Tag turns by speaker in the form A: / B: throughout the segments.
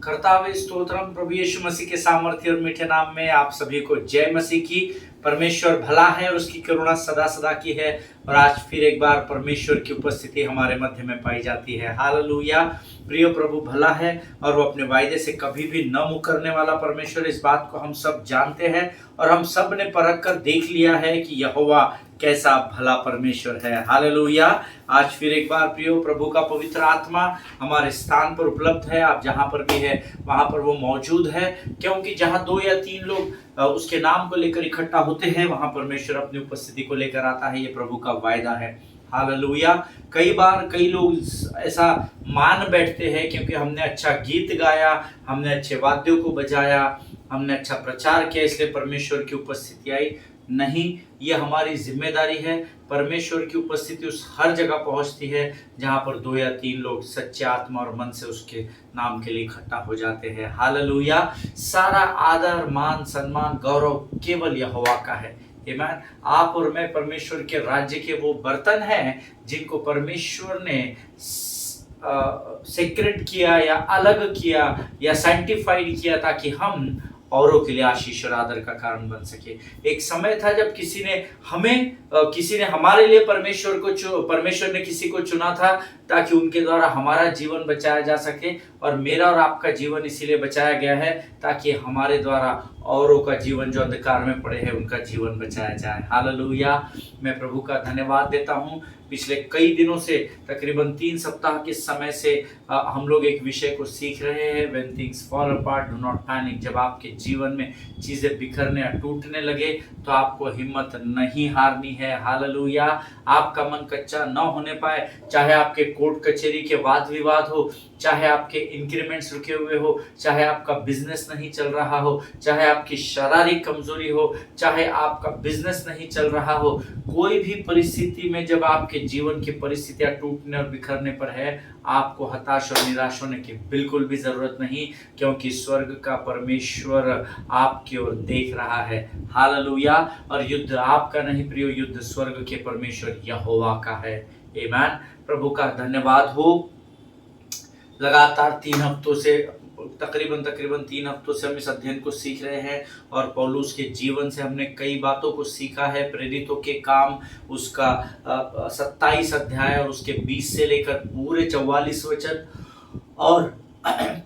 A: कर्तावे स्तोत्रम। प्रभु यीशु मसीह के सामर्थ्य और मीठे नाम में आप सभी को जय मसीह की। परमेश्वर भला है और उसकी करुणा सदा सदा की है। और आज फिर एक बार परमेश्वर की उपस्थिति हमारे मध्य में पाई जाती है। हालेलुया। प्रिय प्रभु भला है और वो अपने वायदे से कभी भी न मुकरने वाला परमेश्वर, इस बात को हम सब जानते हैं और हम सब ने परख कर देख लिया है कि यहोवा कैसा भला परमेश्वर है। हालेलुया। आज फिर एक बार प्रियो प्रभु का पवित्र आत्मा हमारे स्थान पर उपलब्ध है। आप जहां पर भी है वहां पर वो मौजूद है, क्योंकि जहां 2 या 3 लोग उसके नाम को लेकर इकट्ठा होते हैं वहां परमेश्वर अपनी उपस्थिति को लेकर आता है। ये प्रभु का वायदा है। हालेलुया। कई बार कई लोग ऐसा मान बैठते हैं क्योंकि हमने अच्छा गीत गाया, हमने अच्छे वाद्यों को बजाया, हमने अच्छा प्रचार किया, इसलिए परमेश्वर की उपस्थिति आई। नहीं, ये हमारी जिम्मेदारी है। परमेश्वर की उपस्थिति उस हर जगह पहुंचती है जहां पर 2 या 3 लोग सच्चे आत्मा और मन से उसके नाम के लिए इकट्ठा हो जाते हैं। हालेलुया। सारा आदर, मान, सम्मान, गौरव केवल यहोवा का है। आमीन। आप और मैं परमेश्वर के राज्य के वो बर्तन हैं जिनको परमेश्वर ने सेक्रेट किया या अलग किया या सैंक्टिफाइड किया ताकि हम औरों के लिए आशीष और आदर का कारण बन सके। एक समय था जब किसी ने हमारे लिए परमेश्वर ने किसी को चुना था ताकि उनके द्वारा हमारा जीवन बचाया जा सके। और मेरा और आपका जीवन इसीलिए बचाया गया है ताकि हमारे द्वारा औरों का जीवन जो अंधकार में पड़े हैं उनका जीवन बचाया जाए। हालेलुया। मैं प्रभु का धन्यवाद देता हूँ। पिछले कई दिनों से तकरीबन 3 सप्ताह के समय से हम लोग एक विषय को सीख रहे हैं, When things fall apart, do not panic। जब आपके जीवन में चीजें बिखरने या टूटने लगे तो आपको हिम्मत नहीं हारनी है। हालेलुया। आपका मन कच्चा न होने पाए, चाहे आपके कोर्ट कचहरी के वाद विवाद हो, चाहे आपके इंक्रीमेंट्स रुके हुए हो, चाहे आपका बिजनेस नहीं चल रहा हो, चाहे आपकी शारीरिक कमजोरी हो, चाहे आपका बिजनेस नहीं चल रहा हो, कोई भी परिस्थिति में जब आपके जीवन की परिस्थितियां टूटने और बिखरने पर है, आपको हताश और निराश होने की बिल्कुल भी जरूरत नहीं, क्योंकि स्वर्ग का परमेश्वर आपकी ओर देख रहा है। हालेलुया। और युद्ध आपका नहीं प्रियो, युद्ध स्वर्ग के परमेश्वर यहोवा का है। आमीन। प्रभु का धन्यवाद हो। लगातार 3 हफ्तों से तकरीबन 3 हफ्तों से हम इस अध्ययन को सीख रहे हैं और पौलुस के जीवन से हमने कई बातों को सीखा है। प्रेरितों के काम उसका 27 अध्याय और उसके 20 से लेकर पूरे 44 वचन, और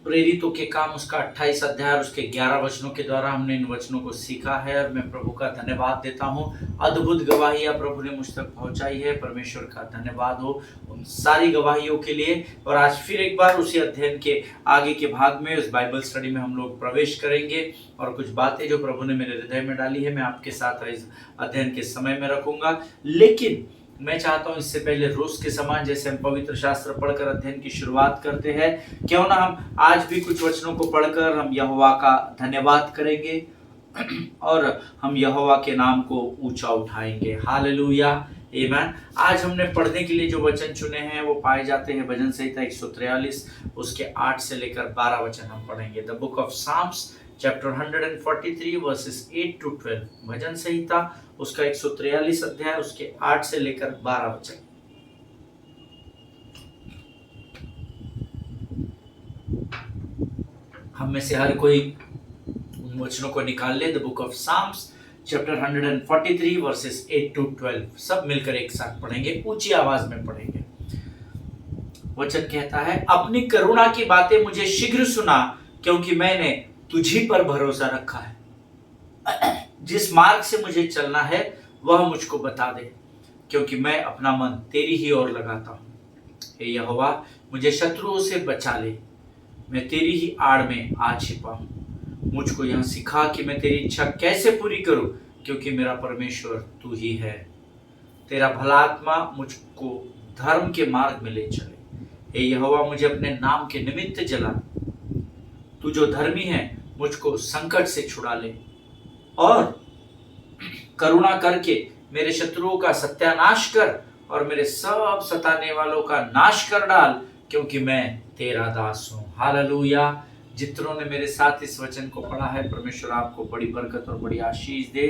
A: प्रेरितों के काम उसका 28 अध्याय और उसके 11 वचनों के द्वारा हमने इन वचनों को सीखा है। और मैं प्रभु का धन्यवाद देता हूँ। अद्भुत गवाहियां प्रभु ने मुझ तक पहुंचाई है। परमेश्वर का धन्यवाद हो उन सारी गवाहियों के लिए। और आज फिर एक बार उसी अध्ययन के आगे के भाग में, उस बाइबल स्टडी में हम लोग प्रवेश करेंगे और कुछ बातें जो प्रभु ने मेरे हृदय में डाली है मैं आपके साथ इस अध्ययन के समय में रखूंगा। लेकिन मैं चाहता हूं इससे पहले रोज के समान जैसे हम पवित्र शास्त्र पढ़कर अध्ययन की शुरुआत करते हैं, क्यों ना हम आज भी कुछ वचनों को पढ़कर हम यहोवा का धन्यवाद करेंगे और हम यहोवा के नाम को ऊंचा उठाएंगे। हालेलुया। आमीन। आज हमने पढ़ने के लिए जो वचन चुने हैं वो पाए जाते हैं भजन संहिता 143 उसके 8 से लेकर 12 वचन हम पढ़ेंगे। The book of Psalms chapter 143 verses 8 to 12। भजन संहिता उसका 143 अध्याय उसके 8 से लेकर 12 वचन। हम में से हर कोई उन वचनों को निकाल ले। The book of Psalms chapter 143 verses 8 to 12। सब मिलकर एक साथ पढ़ेंगे, ऊंची आवाज में पढ़ेंगे। वचन कहता है, अपनी करुणा की बातें मुझे शीघ्र सुना, क्योंकि मैंने तुझी पर भरोसा रखा है। जिस मार्ग से मुझे चलना है वह मुझको बता दे, क्योंकि मैं अपना मन तेरी ही ओर लगाता हूँ। हे यहोवा, मुझे शत्रुओं से बचा ले, मैं तेरी ही आड़ में आ छिपा हूँ। मुझको यह सिखा कि मैं तेरी इच्छा कैसे पूरी करूं, क्योंकि मेरा परमेश्वर तू ही है। तेरा भला आत्मा मुझको धर्म के मार्ग में ले चले। हे यहोवा, मुझे अपने नाम के निमित्त जला। तू जो धर्मी है मुझको संकट से छुड़ा ले और करुणा करके मेरे शत्रुओं का सत्यानाश कर और मेरे सब सताने वालों का नाश कर डाल, क्योंकि मैं तेरा दास हूँ। हालेलुया। जितनों ने मेरे साथ इस वचन को पढ़ा है, परमेश्वर आपको बड़ी बरकत और बड़ी आशीष दे।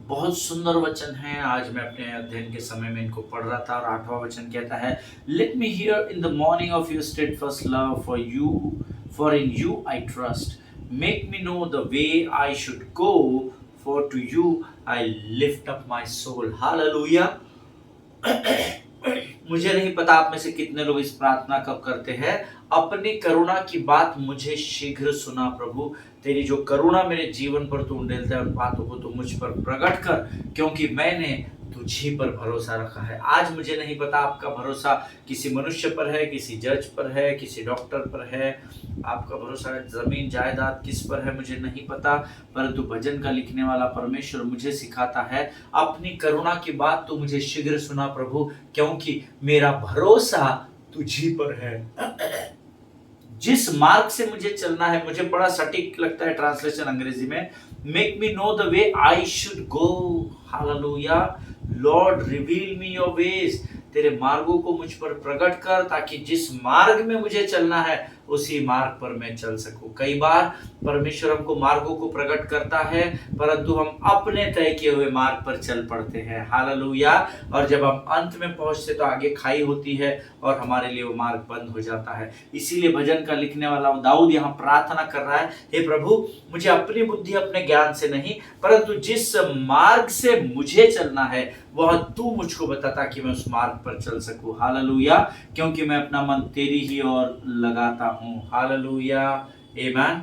A: बहुत सुंदर वचन है। आज मैं अपने अध्ययन के समय में इनको पढ़ रहा था और 8वां वचन कहता है, let me hear in the morning of your steadfast love for in you I trust, make me know the way I should go, for to you I lift up my soul. Hallelujah. मुझे नहीं पता आप में से कितने लोग इस प्रार्थना कब करते हैं, अपनी करुणा की बात मुझे शीघ्र सुना प्रभु, तेरी जो करुणा मेरे जीवन पर तू उंडेलता है उन बातों को तू मुझ पर प्रकट कर, क्योंकि मैंने तुझी पर भरोसा रखा है। आज मुझे नहीं पता आपका भरोसा किसी मनुष्य पर है, किसी जज पर है, किसी डॉक्टर पर है, आपका भरोसा जमीन जायदाद किस पर है मुझे नहीं पता, परंतु भजन का लिखने वाला परमेश्वर मुझे सिखाता है, अपनी करुणा की बात तू मुझे शीघ्र सुना प्रभु, क्योंकि मेरा भरोसा तुझी पर है। जिस मार्ग से मुझे चलना है, मुझे बड़ा सटीक लगता है ट्रांसलेशन अंग्रेजी में, make me know the way I should go. Hallelujah. Lord reveal me your ways, तेरे मार्गों को मुझ पर प्रकट कर, ताकि जिस मार्ग में मुझे चलना है उसी मार्ग पर मैं चल सकूं। कई बार परमेश्वर हमको मार्गों को प्रकट करता है, परंतु हम अपने तय किए हुए मार्ग पर चल पड़ते हैं। हालेलुया। और जब हम अंत में पहुंचते तो आगे खाई होती है और हमारे लिए वो मार्ग बंद हो जाता है। इसीलिए भजन का लिखने वाला दाऊद यहाँ प्रार्थना कर रहा है, हे प्रभु, मुझे अपनी बुद्धि अपने ज्ञान से नहीं, परंतु जिस मार्ग से मुझे चलना है वह तू मुझको बता, ताकि मैं उस मार्ग पर चल सकूं। हालेलुया। क्योंकि मैं अपना मन तेरी ही ओर लगाता हूं। हालेलुया। आमीन।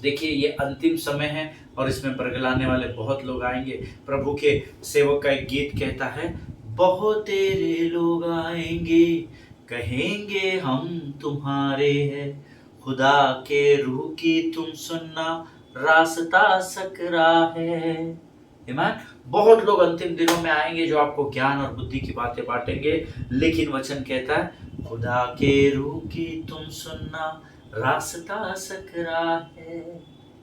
A: देखिए, ये अंतिम समय है और इसमें बरगलाने वाले बहुत लोग आएंगे। प्रभु के सेवक का एक गीत कहता है, बहुत तेरे लोग आएंगे, कहेंगे हम तुम्हारे हैं, खुदा के रूह की तुम सुनना, रास्ता सकरा है। आमीन। बहुत लोग अंतिम दिनों में आएंगे जो आपको ज्ञान और बुद्धि की बातें बांटेंगे, लेकिन वचन कहता है, खुदा के रूह की तुम सुनना, रास्ता सकरा है।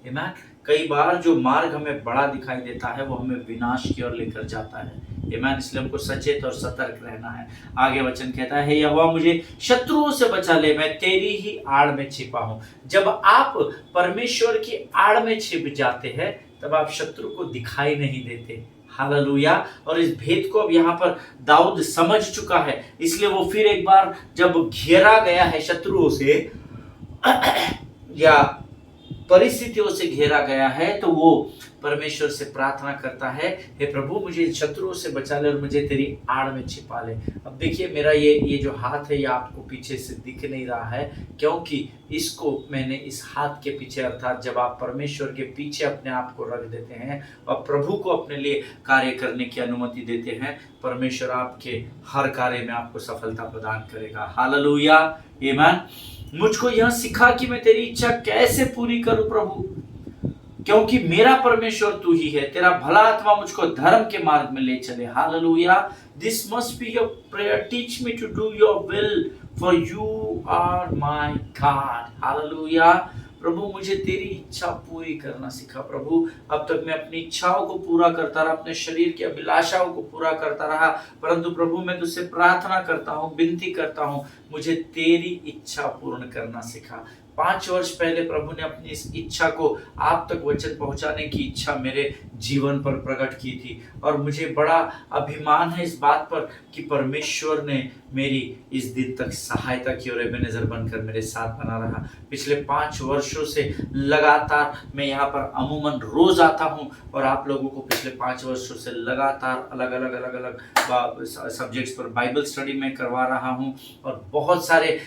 A: आमीन। कई बार जो मार्ग हमें बड़ा दिखाई देता है वो हमें विनाश की ओर लेकर जाता है। आमीन। इसलिए हमको सचेत और सतर्क रहना है। आगे वचन कहता है, यहोवा मुझे शत्रुओं से बचा ले, मैं तेरी ही आड़ में छिपा हूं। जब आप परमेश्वर की आड़ में छिप जाते हैं तब आप शत्रु को दिखाई नहीं देते। हालेलुया। और इस भेद को अब यहाँ पर दाऊद समझ चुका है, इसलिए वो फिर एक बार जब घेरा गया है शत्रुओं से या परिस्थितियों से घेरा गया है, तो वो परमेश्वर से प्रार्थना करता है, हे प्रभु, मुझे शत्रुओं से बचा ले और मुझे तेरी आड़ में छिपा ले। अब देखिए, मेरा ये जो हाथ है ये आपको पीछे से दिख नहीं रहा है, क्योंकि इसको मैंने इस हाथ के पीछे, अर्थात जब आप परमेश्वर के पीछे अपने आप को रख देते हैं और प्रभु को अपने लिए कार्य करने की अनुमति देते हैं, परमेश्वर आपके हर कार्य में आपको सफलता प्रदान करेगा। हालेलुया। आमीन। मुझको यह सिखा कि मैं तेरी इच्छा कैसे पूरी करूं प्रभु, क्योंकि मेरा परमेश्वर तू ही है, तेरा भला आत्मा मुझको धर्म के मार्ग में ले चले। Hallelujah. This must be your prayer, teach me to do your will, for you are my God. Hallelujah. प्रभु, मुझे तेरी इच्छा पूरी करना सिखा प्रभु। अब तक मैं अपनी इच्छाओं को पूरा करता रहा, अपने शरीर की अभिलाषाओं को पूरा करता रहा, परंतु प्रभु मैं तुझसे प्रार्थना करता हूँ, विनती करता हूँ, मुझे तेरी इच्छा पूर्ण करना सिखा। 5 वर्ष पहले प्रभु ने अपनी इस इच्छा को आप तक वचन पहुंचाने की इच्छा मेरे जीवन पर प्रकट की थी, और मुझे बड़ा अभिमान है इस बात पर कि परमेश्वर ने मेरी इस दिन तक सहायता की और एबेनेज़र बनकर मेरे साथ बना रहा। पिछले 5 वर्षों से लगातार मैं यहाँ पर अमूमन रोज आता हूँ और आप लोगों को पिछले 5 वर्षों से लगातार अलग अलग सब्जेक्ट्स पर बाइबल स्टडी में करवा रहा हूँ, और बहुत सारे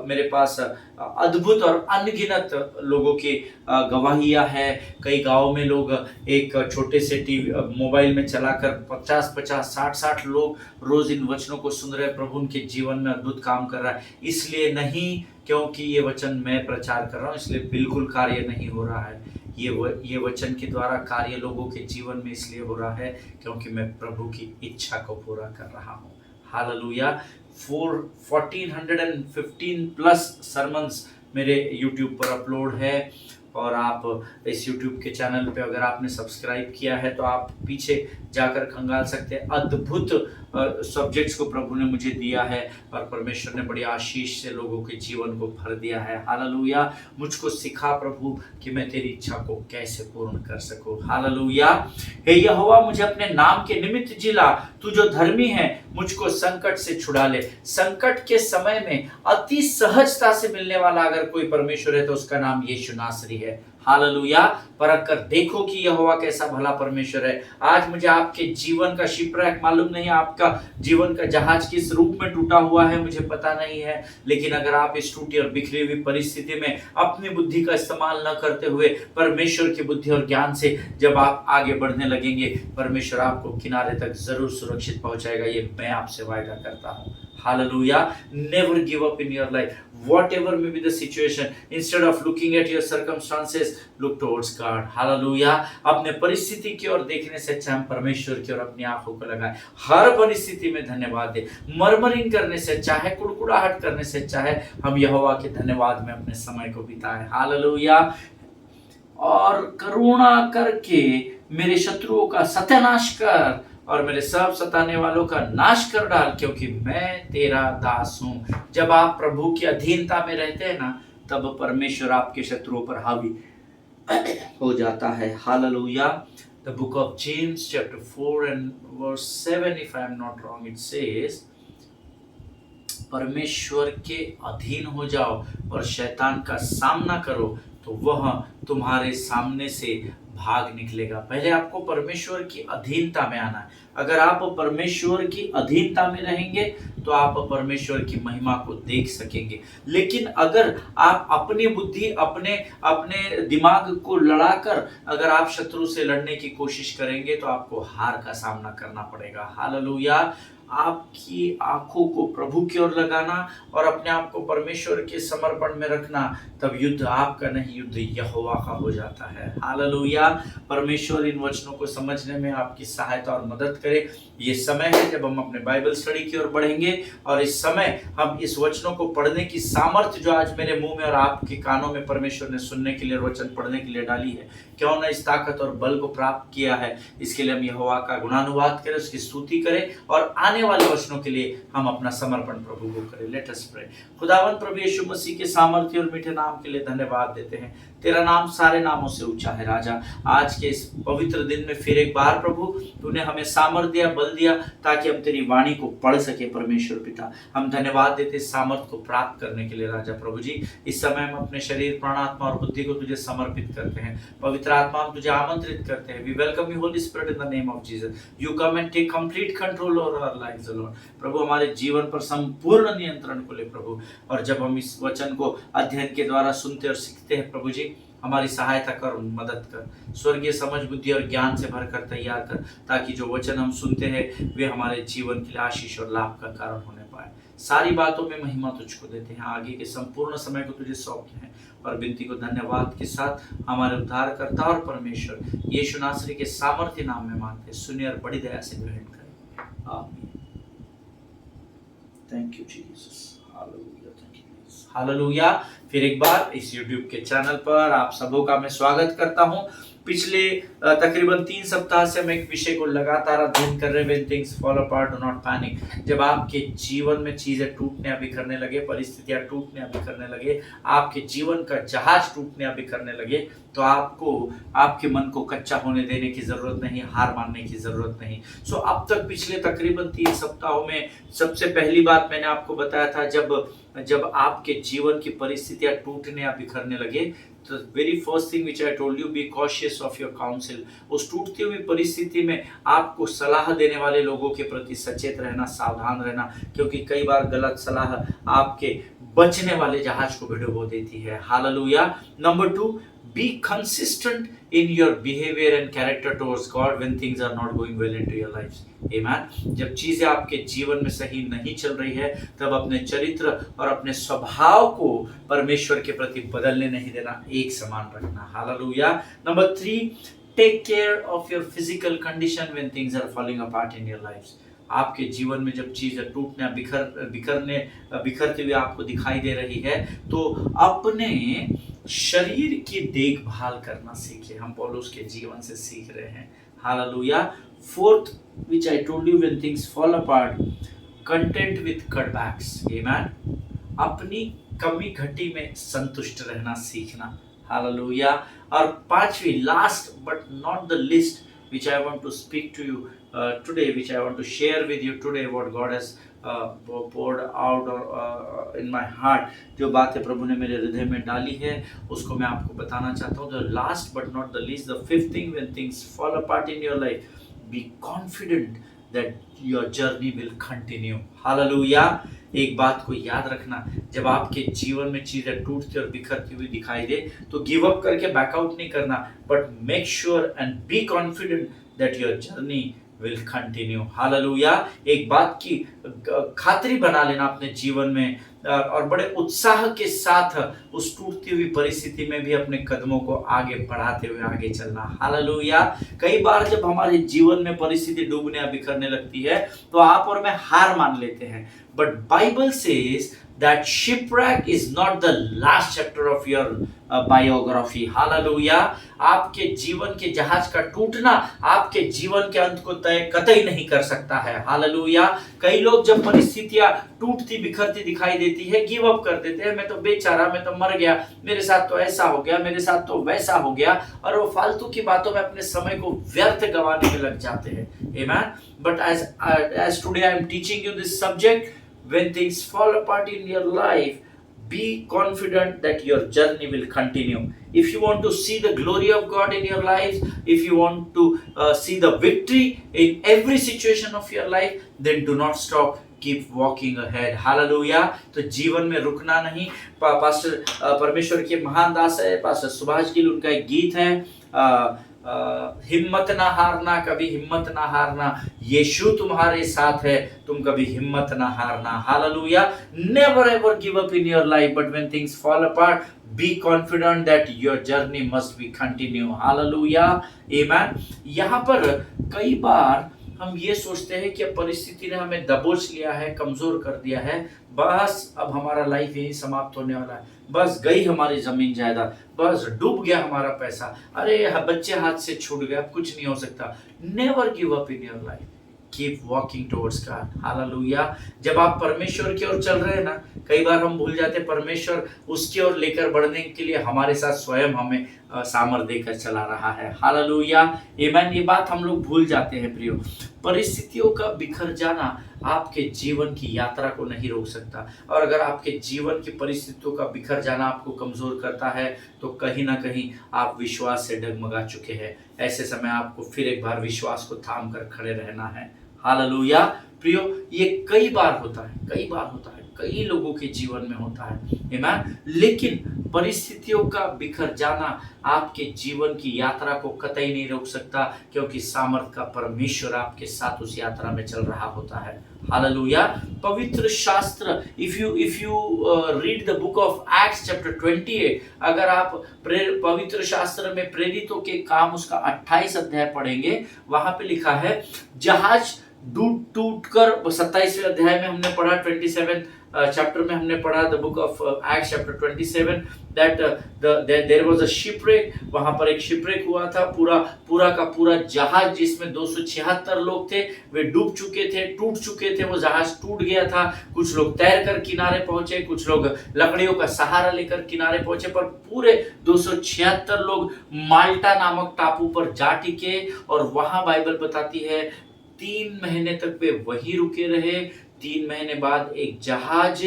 A: मेरे पास अद्भुत और अनगिनत लोगों की गवाहियाँ हैं। कई गाँव में लोग एक छोटे से टीवी मोबाइल में चलाकर 50-50, 60-60 लोग रोज इन वचनों को सुन रहे हैं। प्रभु उनके जीवन में अद्भुत काम कर रहा है। इसलिए नहीं क्योंकि ये वचन मैं प्रचार कर रहा हूँ, इसलिए बिल्कुल कार्य नहीं हो रहा है। ये वचन के द्वारा कार्य लोगों के जीवन में इसलिए हो रहा है क्योंकि मैं प्रभु की इच्छा को पूरा कर रहा हूँ। हालेलुया। 1415 प्लस सरमन्स मेरे YouTube पर अपलोड है, और आप इस YouTube के चैनल पे अगर आपने सब्सक्राइब किया है तो आप पीछे जाकर खंगाल सकते हैं। अद्भुत सब्जेक्ट्स को प्रभु ने मुझे दिया है और परमेश्वर ने बड़ी आशीष से लोगों के जीवन को भर दिया है। हालेलुया। मुझको सिखा प्रभु कि मैं तेरी इच्छा को कैसे पूर्ण कर सकूं। हालेलुया। हे यहोवा, मुझे अपने नाम के निमित्त जिला, तू जो धर्मी है मुझको संकट से छुड़ा ले। संकट के समय में अति सहजता से मिलने वाला अगर कोई परमेश्वर है तो उसका नाम यीशु नासरी है। हालेलुया। परख कर देखो कि यहोवा कैसा भला परमेश्वर है। आज मुझे आपके जीवन का शिपरैक मालूम नहीं, आपका जीवन का जहाज किस रूप में टूटा हुआ है मुझे पता नहीं है, लेकिन अगर आप इस टूटी और बिखरी हुई परिस्थिति में अपनी बुद्धि का इस्तेमाल न करते हुए परमेश्वर की बुद्धि और ज्ञान से जब आप आगे बढ़ने लगेंगे, परमेश्वर आपको किनारे तक जरूर सुरक्षित पहुंचाएगा। ये मैं आपसे वायदा करता हूँ। Hallelujah. Never give up in your life. Whatever may be the situation, instead of looking at your circumstances, look towards God. Hallelujah. अपने परिस्थिति की ओर देखने से अच्छा हम परमेश्वर की ओर अपनी आंखों को लगाएं। हर परिस्थिति में धन्यवाद दें। मरमरिंग करने से अच्छा है, कुड़कुड़ाहट करने से अच्छा है हम यहोवा के धन्यवाद में अपने समय को बिताएं। हालेलुया। और करुणा करके मेरे शत्रुओं का सत्यानाश कर और मेरे सब सताने वालों का नाश कर डाल, क्योंकि मैं तेरा दास हूं। जब आप प्रभु की अधीनता में रहते हैं ना, तब परमेश्वर आपके शत्रुओं पर हावी हो जाता है। Hallelujah. The book of James chapter 4 and verse 7, if I am not wrong, it says, परमेश्वर के अधीन हो जाओ और शैतान का सामना करो तो वह तुम्हारे सामने से भाग निकलेगा। पहले आपको परमेश्वर की अधीनता में आना है। अगर आप परमेश्वर की अधीनता में रहेंगे तो आप परमेश्वर की महिमा को देख सकेंगे। लेकिन अगर आप अपनी बुद्धि, अपने दिमाग को लड़ाकर अगर आप शत्रु से लड़ने की कोशिश करेंगे तो आपको हार का सामना करना पड़ेगा। हालेलुया। आपकी आंखों को प्रभु की ओर लगाना और अपने आप को परमेश्वर के समर्पण में रखना, तब युद्ध आपका नहीं, युद्ध यहोवा का हो जाता है। हालेलुया। परमेश्वर इन वचनों को समझने में आपकी सहायता और मदद करे। ये समय है जब हम अपने बाइबल स्टडी की ओर बढ़ेंगे और इस समय हम इस वचनों को पढ़ने की सामर्थ्य जो आज मेरे मुंह में और आपके कानों में परमेश्वर ने सुनने के लिए, वचन पढ़ने के लिए डाली है, क्यों न इस ताकत और बल को प्राप्त किया है, इसके लिए हम यहोवा का गुणानुवाद करें, उसकी स्तुति करें और आने वाले वचनों के लिए हम अपना समर्पण प्रभु को करें। Let us pray. खुदावंद प्रभु यीशु मसीह के सामर्थ्य और मीठे नाम के लिए धन्यवाद देते हैं। तेरा नाम सारे नामों से ऊंचा है राजा। आज के इस पवित्र दिन में फिर एक बार प्रभु तूने हमें सामर्थ्य दिया, बल दिया, ताकि हम तेरी वाणी को पढ़ सके। परमेश्वर पिता, हम धन्यवाद देते सामर्थ्य को प्राप्त करने के लिए राजा। प्रभु जी, इस समय हम अपने शरीर, प्राण, आत्मा और बुद्धि को तुझे समर्पित करते हैं। पवित्र आत्मा, हम तुझे आमंत्रित करते हैं। We welcome you holy spirit in the name of Jesus. You come and take complete control over our lives lord. प्रभु, हमारे जीवन पर संपूर्ण नियंत्रण को ले प्रभु। और जब हम इस वचन को अध्ययन के द्वारा सुनते और सीखते हैं प्रभु जी, हमारी सहायता कर, मदद कर, स्वर्गीय समझ, बुद्धि और ज्ञान से भरकर तैयार कर, ताकि जो वचन हम सुनते हैं वे हमारे जीवन के लिए आशीष और लाभ का कारण होने पाए। सारी बातों में महिमा तुझको देते हैं। आगे के संपूर्ण समय को तुझे सौंपते हैं और विनती को धन्यवाद के साथ हमारे उद्धारकर्ता और परमेश्वर यीशु नासरी के सामर्थ्य नाम में मांगते, सुनिए और बड़ी दया से ग्रहण करें। आमीन। Thank you Jesus. Hallelujah. Thank you Jesus. Hallelujah. फिर एक बार इस YouTube के चैनल पर आप सबों का मैं स्वागत करता हूं। पिछले तकरीबन 3 सप्ताह से हम एक विषय को लगातार अध्ययन कर रहे हैं, When things fall apart do not panic। जब आपके जीवन में चीजें टूटने या बिखरने लगे, परिस्थितियां टूटने या बिखरने लगे, आपके जीवन का जहाज टूटने या बिखरने लगे, तो आपको आपके मन को कच्चा होने देने की जरूरत नहीं, हार मानने की जरूरत नहीं। सो अब तक पिछले तकरीबन 3 सप्ताहों में सबसे पहली बात मैंने आपको बताया था, जब आपके जीवन की परिस्थितियां टूटने या बिखरने लगे, तो very first thing which I told you, be cautious of your council. उस टूटती हुई परिस्थिति में आपको सलाह देने वाले लोगों के प्रति सचेत रहना, सावधान रहना, क्योंकि कई बार गलत सलाह आपके बचने वाले जहाज को भी डुबो देती है। Hallelujah. Number 2, be consistent in your behavior and character towards God when things are not going well into your lives. Amen. जब चीजें आपके जीवन में सही नहीं चल रही है, तब अपने चरित्र और अपने स्वभाव को परमेश्वर के प्रति बदलने नहीं देना, एक समान रखना। Hallelujah. Number 3, take care of your physical condition when things are falling apart in your lives. आपके जीवन में जब चीजें टूटने, बिखरते हुए आपको दिखाई दे रही है, तो अपने शरीर की देखभाल करना सीखिए। हम पौलुस के जीवन से सीख रहे हैं। Hallelujah. Fourth, which I told you, when things fall apart, content with cutbacks. Amen. अपनी कमी घटी में संतुष्ट रहना सीखना. हालेलुया. और पांचवी, last but not the list, which I want to speak to you today, which I want to share with you today, what God has poured out in my heart. जो बातें प्रभु ने मेरे हृदय में डाली है उसको मैं आपको बताना चाहता हूँ. The last but not the least, the fifth thing, when things fall apart in your life, be confident that your journey will continue. Hallelujah. एक बात को याद रखना, जब आपके जीवन में चीजें टूटती और बिखरती हुई दिखाई दे तो गिव अप करके बैकआउट नहीं करना, but make sure and B confident that your journey will continue. Hallelujah. एक बात की खातरी बना लेना अपने जीवन में और बड़े उत्साह के साथ उस टूटती हुई परिस्थिति में भी अपने कदमों को आगे बढ़ाते हुए आगे चलना. हालेलुया. कई बार जब हमारे जीवन में परिस्थिति डूबने या बिखरने लगती है तो आप और मैं हार मान लेते हैं, but Bible says that shipwreck is not the last chapter of your biography. Hallelujah. आपके जीवन के जहाज का टूटना आपके जीवन के अंत को तय कतई नहीं कर सकता है. हालेलुया. कई लोग जब परिस्थितियां टूटती बिखरती दिखाई देती है गिव अप कर देते हैं. मैं तो बेचारा, मैं तो मर गया, मेरे साथ तो ऐसा हो गया, मेरे साथ तो वैसा हो गया, और वो फालतू की बातों में अपने समय को व्यर्थ गंवाने में लग जाते हैं. Amen. But as today I am teaching you this subject, when things fall apart in your life, be confident that your journey will continue. If you want to see the glory of God in your life, if you want to see the victory in every situation of your life, then do not stop. Keep walking ahead. Hallelujah. तो जीवन में रुकना नहीं. Pastor परमेश्वर के महान दास है pastor Subhash Gill, उनका एक गीत है, हिम्मत ना हारना, कभी हिम्मत ना हारना, यीशु तुम्हारे साथ है, तुम कभी हिम्मत ना हारना. Hallelujah. Never ever give up in your life, but when things fall apart, be confident that your journey must be continue. Hallelujah. Amen. यहाँ पर कई बार हम ये सोचते हैं कि परिस्थिति ने हमें दबोच लिया है, कमजोर कर दिया है, बस अब हमारा लाइफ यही समाप्त होने वाला है, बस गई हमारी जमीन जायदाद, बस डूब गया हमारा पैसा, अरे बच्चे हाथ से छूट गए, अब कुछ नहीं हो सकता. Never give up in your life. Keep walking towards God. Hallelujah. जब आप परमेश्वर की ओर चल रहे हैं ना, कई बार हम भूल जाते हैं परमेश्वर उसकी ओर लेकर बढ़ने के लिए हमारे साथ स्वयं हमें सामर्थ देकर चला रहा है. हालेलुया. आमीन. ये बात हम लोग भूल जाते हैं प्रियो. परिस्थितियों का बिखर जाना आपके जीवन की यात्रा को नहीं रोक सकता, और अगर आपके जीवन की परिस्थितियों का बिखर जाना आपको कमजोर करता है तो कहीं ना कहीं आप विश्वास से डगमगा चुके हैं. ऐसे समय आपको फिर एक बार विश्वास को थाम कर खड़े रहना है. हालेलुया. प्रियो, ये कई बार होता है, कई लोगों के जीवन में होता है. आमीन. लेकिन परिस्थितियों का बिखर जाना आपके जीवन की यात्रा को कतई नहीं रोक सकता, क्योंकि सामर्थ का परमेश्वर आपके साथ उस यात्रा में चल रहा होता है. हालेलुया. पवित्र शास्त्र, if you read the book of Acts chapter 28, अगर आप पवित्र शास्त्र में प्रेरितों के काम उसका 28 अध्याय पढ़ेंगे, वहां पे लिखा है जहाज टूट कर, 27वें अध्याय में हमने पढ़ा, 27 चैप्टर में हमने पढ़ा, the book of Acts chapter 27, that there was a shipwreck. वहां पर एक शिपरेक हुआ था. पूरा का पूरा जहाज जिसमें 276 लोग थे वे डूब चुके थे, टूट चुके थे. वो जहाज टूट गया था. कुछ लोग तैरकर किनारे पहुंचे, कुछ लोग लकड़ियों का सहारा लेकर किनारे पहुंचे, पर पूरे 276 लोग माल्टा नामक टापू पर जा टिके. और वहां बाइबल बताती है 3 महीने तक वे वहीं रुके रहे. 3 महीने बाद एक जहाज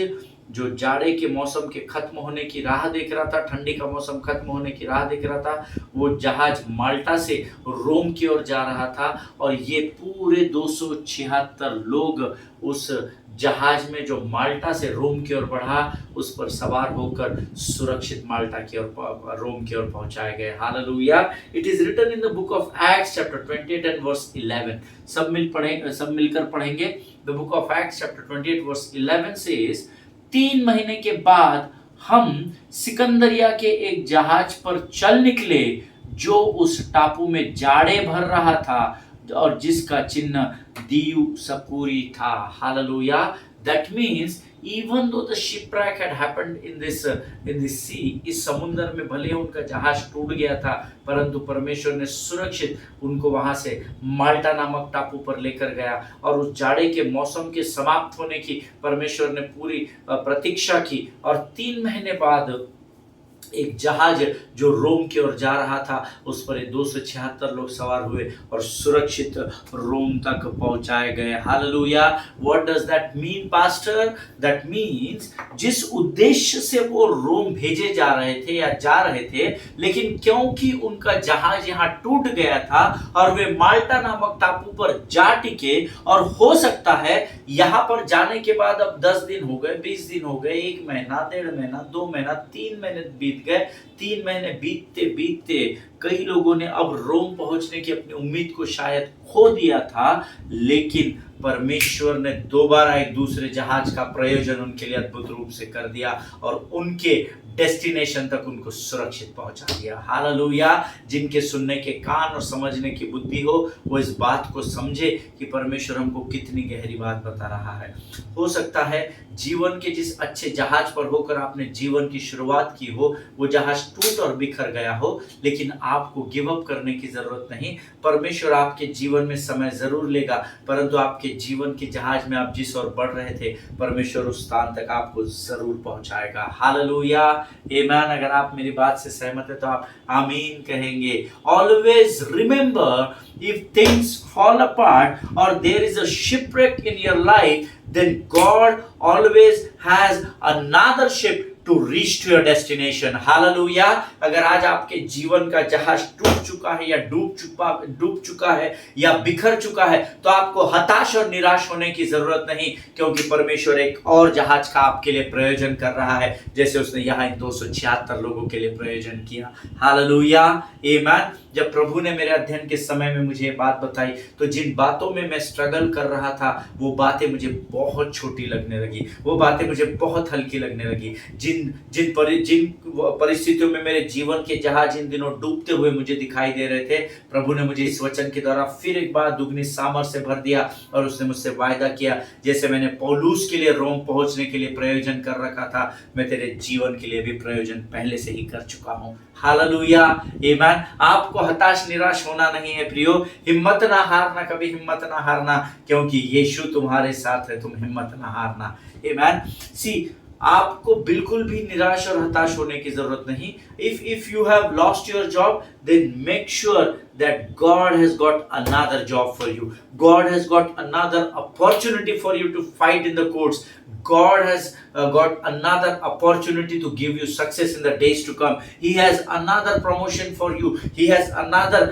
A: जो जाड़े के मौसम के खत्म होने की राह देख रहा था, ठंडी का मौसम खत्म होने की राह देख रहा था, वो जहाज माल्टा से रोम की ओर जा रहा था. और ये पूरे 276 लोग उस जहाज में जो माल्टा से रोम की ओर बढ़ा, उस पर सवार होकर सुरक्षित माल्टा की ओर, रोम की ओर पहुंचाए गए. Hallelujah. It is written in the book of Acts chapter 28 and verse 11. सब मिलकर पढ़ेंगे. The book of Acts chapter 28 verse 11 says, 3 महीने के बाद हम सिकंदरिया के एक जहाज पर चल निकले जो उस टापू में जाड़े भर रहा था और जिसका चिन्ह दियु सपूरी था. Hallelujah. That means even though the shipwreck had happened in this sea, इस समुद्र में भले उनका जहाज टूट गया था, परंतु परमेश्वर ने सुरक्षित उनको वहां से माल्टा नामक टापू पर लेकर गया, और उस जाड़े के मौसम के समाप्त होने की परमेश्वर ने पूरी प्रतीक्षा की। और 3 महीने बाद एक जहाज जो रोम की ओर जा रहा था, उस पर 276 लोग सवार हुए और सुरक्षित रोम तक पहुंचाए गए। Hallelujah. What does that mean pastor? That means जिस उद्देश्य से वो रोम भेजे जा रहे थे या जा रहे थे, लेकिन क्योंकि उनका जहाज यहाँ टूट गया था और वे माल्टा नामक टापू पर जा टिके, और हो सकता है यहाँ पर जाने के बाद अब 10 दिन हो गए, 20 दिन हो गए, 1 महीना, 1.5 महीना, 2 महीना, 3 महीने बीत गए। 3 महीने बीतते बीतते कई लोगों ने अब रोम पहुंचने की अपनी उम्मीद को शायद खो दिया था, लेकिन परमेश्वर ने दोबारा एक दूसरे जहाज का प्रयोजन उनके लिए अद्भुत रूप से कर दिया और उनके डेस्टिनेशन तक उनको सुरक्षित पहुंचा दिया। हालेलुया। जिनके सुनने के कान और समझने की बुद्धि हो, वो इस बात को समझे कि परमेश्वर हमको कितनी गहरी बात बता रहा है। हो सकता है जीवन के जिस अच्छे जहाज पर होकर आपने जीवन की शुरुआत की हो, वो जहाज टूट और बिखर गया हो, लेकिन आपको गिव अप करने की जरूरत नहीं। परमेश्वर आपके जीवन में समय जरूर लेगा, परंतु आपके जीवन के जहाज में आप जिस ओर बढ़ रहे थे, परमेश्वर उस स्थान तक आपको जरूर पहुंचाएगा। हालेलुया। आमीन। अगर आप मेरी बात से सहमत है तो आप आमीन कहेंगे। Always remember, if things fall apart और there is a shipwreck in your life, then God always has another ship to reach to your destination. Hallelujah. अगर आज आपके जीवन का जहाज टूट चुका है या डूब चुका है या बिखर चुका है, तो आपको हताश और निराश होने की जरूरत नहीं, क्योंकि परमेश्वर एक और जहाज का आपके लिए प्रयोजन कर रहा है, जैसे उसने यहाँ 276 लोगों के लिए प्रयोजन किया। हालेलुया। आमीन। जब प्रभु ने मेरे अध्ययन के समय में मुझे ये बात बताई, तो जिन बातों में मैं स्ट्रगल कर रहा था, वो बातें मुझे बहुत छोटी लगने लगी, वो बातें मुझे बहुत हल्की लगने लगी। जिन परिस्थितियों में मेरे जीवन के जहाज इन दिनों डूबते हुए मुझे दिखाई दे रहे थे, प्रभु ने मुझे इस वचन के द्वारा फिर एक बार दुगनी सामर्थ्य से भर दिया, और उसने मुझसे वायदा किया, जैसे मैंने पौलुस के लिए रोम पहुंचने के लिए प्रयोजन कर रखा था, मैं तेरे जीवन के लिए भी प्रयोजन पहले से ही कर चुका हूं। हालेलुया। आमीन। आपको हताश निराश होना नहीं है प्रियो, हिम्मत ना हारना, कभी हिम्मत ना हारना, क्योंकि यीशु तुम्हारे साथ है, तुम हिम्मत ना हारना। आमीन। सी, आपको बिल्कुल भी निराश और हताश होने की जरूरत नहीं। if you have lost your job, then make sure that God has got another job for you. God has got another opportunity for you to fight in the courts. God has got another opportunity to give you success in the days to come. He has another promotion for you. He has another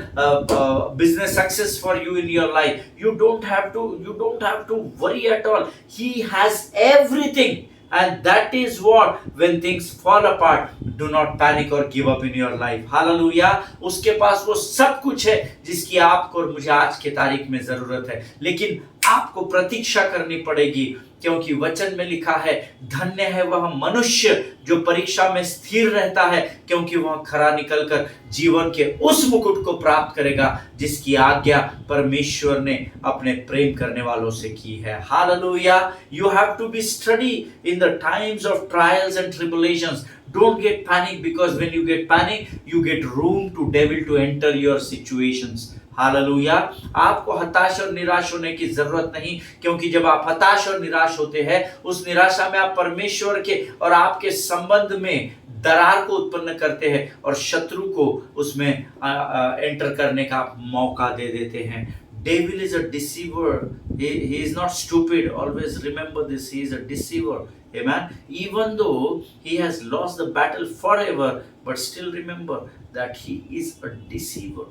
A: business success for you in your life. You don't have to worry at all. He has everything. And that is what, when things fall apart, do not panic or give up in your life. Hallelujah. उसके पास वो सब कुछ है जिसकी आपको और मुझे आज के तारीख में जरूरत है, लेकिन आपको प्रतीक्षा करनी पड़ेगी, क्योंकि वचन में लिखा है, धन्य है वह मनुष्य जो परीक्षा में स्थिर रहता है, क्योंकि वह खरा निकलकर जीवन के उस मुकुट को प्राप्त करेगा जिसकी आज्ञा परमेश्वर ने अपने प्रेम करने वालों से की है। Hallelujah. You have to be steady in the times of trials and tribulations. Don't get panic, because when you get panic, you get room to devil to enter your situations. Hallelujah. आपको हताश और निराश होने की जरूरत नहीं, क्योंकि जब आप हताश और निराश होते हैं, उस निराशा में आप परमेश्वर के और आपके संबंध में दरार को उत्पन्न करते हैं और शत्रु को उसमें एंटर करने का मौका दे देते हैं। Devil is a deceiver. He is not stupid. Always remember this. He is a deceiver. Amen. Even though he has lost the battle forever, but still remember that he is a deceiver.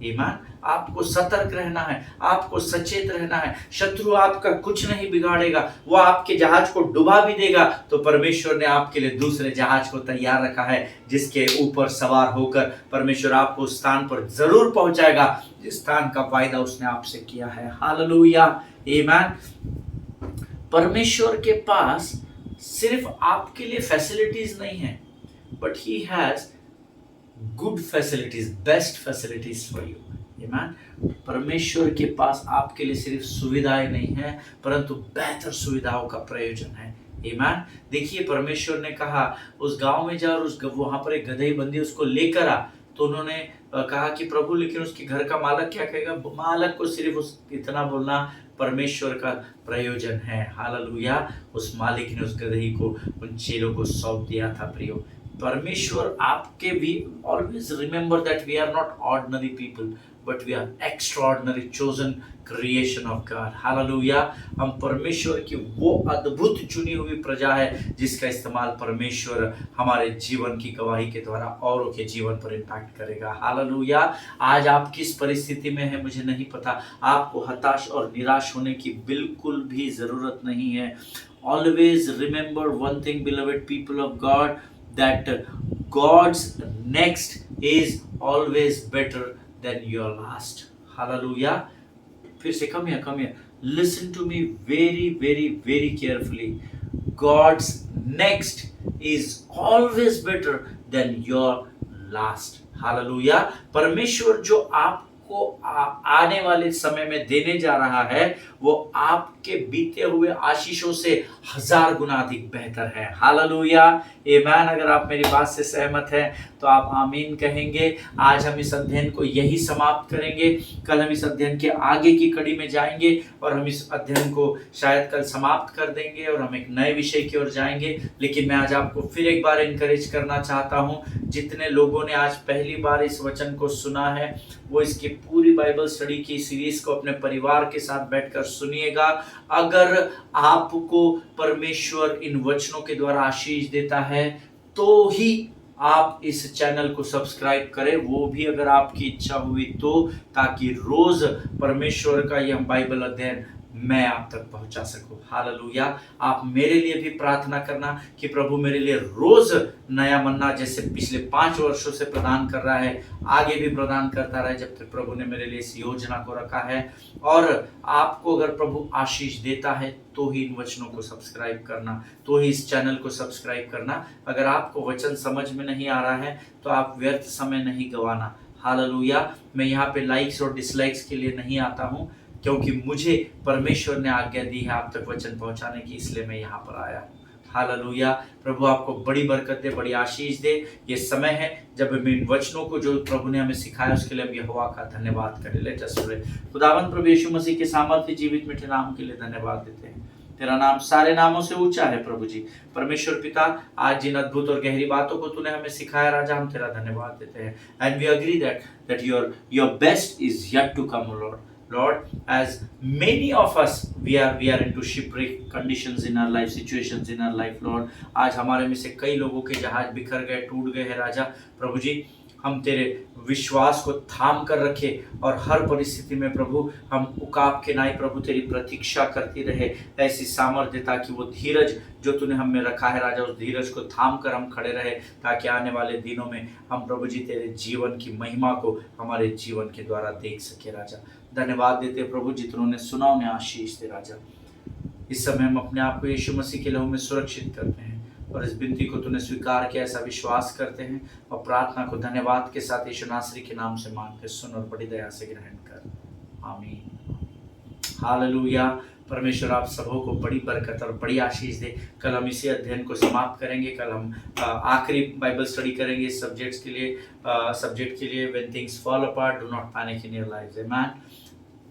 A: Amen. आपको सतर्क रहना है, आपको सचेत रहना है। शत्रु आपका कुछ नहीं बिगाड़ेगा, वो आपके जहाज को डुबा भी देगा, तो परमेश्वर ने आपके लिए दूसरे जहाज को तैयार रखा है, जिसके ऊपर सवार होकर परमेश्वर आपको उस स्थान पर जरूर पहुंचाएगा जिस स्थान का वायदा उसने आपसे किया है। हालेलुया। आमीन। परमेश्वर के पास सिर्फ आपके लिए फैसिलिटीज नहीं है, but he has good facilities, best facilities for you. आमीन। परमेश्वर के पास आपके लिए सिर्फ सुविधाएं नहीं है, परंतु बेहतर सुविधाओं का प्रयोजन है। आमीन। देखिए परमेश्वर ने कहा उस गांव में जा और वहां पर एक गदही बंदी उसको लेकर आ। तो उन्होंने कहा कि प्रभु लेकिन उसके घर का मालक क्या कहेगा? मालक को सिर्फ उस इतना बोलना परमेश्वर का प्रयोजन है। हालेलुया। उस मालिक ने उस गदही को उन चेलों को सौंप दिया था। प्रियो, परमेश्वर आपके भी always remember that we are not ordinary people but we are extraordinary chosen creation of God. Hallelujah. हम परमेश्वर की वो अद्भुत चुनी हुई प्रजा है जिसका इस्तेमाल परमेश्वर हमारे जीवन की गवाही के द्वारा औरों के जीवन पर इम्पैक्ट करेगा। हालेलुया। आज आप किस परिस्थिति में हैं मुझे नहीं पता, आपको हताश और निराश होने की बिल्कुल भी जरूरत नहीं है। Always remember one thing beloved people of God, that God's next is always better than your last. Hallelujah. फिर से come here. Listen to me very carefully. God's next is always better than your last. Hallelujah. परमेश्वर जो आपको आने वाले समय में देने जा रहा है वो आपके बीते हुए आशीषों से 1000 गुना अधिक बेहतर है। हालेलुया। आमीन। अगर आप मेरी बात से सहमत हैं तो आप आमीन कहेंगे। आज हम इस अध्ययन को यही समाप्त करेंगे। कल हम इस अध्ययन के आगे की कड़ी में जाएंगे और हम इस अध्ययन को शायद कल समाप्त कर देंगे और हम एक नए विषय की ओर जाएंगे। लेकिन मैं आज आपको फिर एक बार इनकरेज करना चाहता हूं, जितने लोगों ने आज पहली बार इस वचन को सुना है वो इसकी पूरी बाइबल स्टडी की सीरीज को अपने परिवार के साथ बैठकर सुनिएगा। अगर आपको परमेश्वर इन वचनों के द्वारा आशीष देता है तो ही आप इस चैनल को सब्सक्राइब करें, वो भी अगर आपकी इच्छा हुई तो, ताकि रोज परमेश्वर का यह बाइबल अध्ययन मैं आप तक पहुंचा सकूं। हालेलुया। आप मेरे लिए भी प्रार्थना करना कि प्रभु मेरे लिए रोज नया मन्ना जैसे पिछले 5 वर्षों से प्रदान कर रहा है आगे भी प्रदान करता रहे जब तक प्रभु ने मेरे लिए इस योजना को रखा है। और आपको अगर प्रभु आशीष देता है तो ही इन वचनों को सब्सक्राइब करना, तो ही इस चैनल को सब्सक्राइब करना। अगर आपको वचन समझ में नहीं आ रहा है तो आप व्यर्थ समय नहीं गवाना। हालेलुया। मैं यहाँ पे लाइक्स और डिसलाइक्स के लिए नहीं आता हूँ, क्योंकि मुझे परमेश्वर ने आज्ञा दी है आप तक वचन पहुंचाने की, इसलिए मैं यहाँ पर आया हूँ। हालेलुया। प्रभु आपको बड़ी बरकत दे, बड़ी आशीष दे। ये समय है जब हम इन वचनों को जो प्रभु ने हमें सिखाया उसके लिए हम यहोवा का धन्यवाद करें। Let us pray. खुदावंद प्रभु यीशु मसीह के सामर्थ्य जीवित मीठे नाम के लिए धन्यवाद देते हैं। तेरा नाम सारे नामों से ऊंचा है प्रभु जी। परमेश्वर पिता, आज जिन अद्भुत और गहरी बातों को तूने हमें सिखाया राजा, हम तेरा धन्यवाद देते हैं। And we agree that your best is yet to come Lord. Lord, as many of us we are into shipwreck conditions in our life, situations in our life, Lord, आज हमारे में से कई लोगों के जहाज बिखर गए, टूट गए हैं राजा। प्रभु जी, हम तेरे विश्वास को थाम कर रखे और हर परिस्थिति में प्रभु हम उकाब के नाई प्रभु तेरी प्रतीक्षा करती रहे। ऐसी सामर्थ्य ताकि वो धीरज जो तूने हम में रखा है राजा, उस धीरज को थाम कर हम खड़े रहे, ताकि आने वाले दिनों में हम प्रभु जी तेरे जीवन की महिमा को हमारे जीवन के द्वारा देख सके राजा। धन्यवाद देते प्रभु, जितनों ने सुना उन्हें आशीष दे राजा। इस समय हम अपने आप को यीशु मसीह के लहू में सुरक्षित करते हैं और इस विनती को तूने स्वीकार किया ऐसा विश्वास करते हैं और प्रार्थना को धन्यवाद के साथ यीशु नासरी के नाम से मांगते, सुन और बड़ी दया से ग्रहण कर। आमीन। हालेलुया। परमेश्वर आप सबों को बड़ी बरकत और बड़ी आशीष दे। कल हम इसी अध्ययन को समाप्त करेंगे। कल हम आखिरी बाइबल स्टडी करेंगे इस सब्जेक्ट के लिए when things fall apart do not panic in your life. आमीन।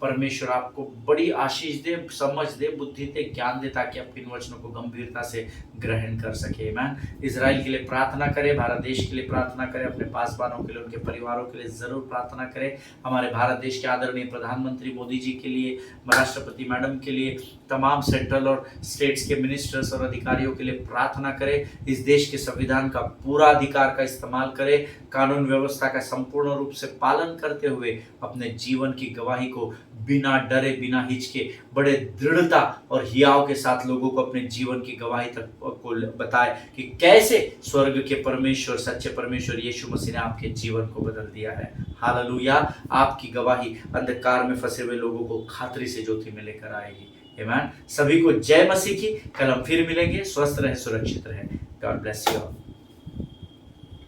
A: परमेश्वर आपको बड़ी आशीष दे, समझ दे, बुद्धि दे, ज्ञान दे, ताकि आप इन वचनों को गंभीरता से ग्रहण कर सके। आमीन। इजराइल के लिए प्रार्थना करें, भारत देश के लिए प्रार्थना करें, अपने पासवानों के लिए, उनके परिवारों के लिए जरूर प्रार्थना करें। हमारे भारत देश के आदरणीय प्रधानमंत्री मोदी जी के लिए, राष्ट्रपति मैडम के लिए, तमाम सेंट्रल और स्टेट्स के मिनिस्टर्स और अधिकारियों के लिए प्रार्थना करें। इस देश के संविधान का पूरा अधिकार का इस्तेमाल करें, कानून व्यवस्था का संपूर्ण रूप से पालन करते हुए अपने जीवन की गवाही को बिना डरे, बिना हिचके, बड़े दृढ़ता और हियाव के साथ लोगों को अपने जीवन की गवाही तक को बताए कि कैसे स्वर्ग के परमेश्वर, सच्चे परमेश्वर यीशु मसीह ने आपके जीवन को बदल दिया है। हालेलुया। आपकी गवाही अंधकार में फंसे हुए लोगों को खातरी से ज्योति में लेकर आएगी। आमीन। सभी को जय मसीह की। कल हम फिर मिलेंगे। स्वस्थ रहें, सुरक्षित रहें। God bless you all.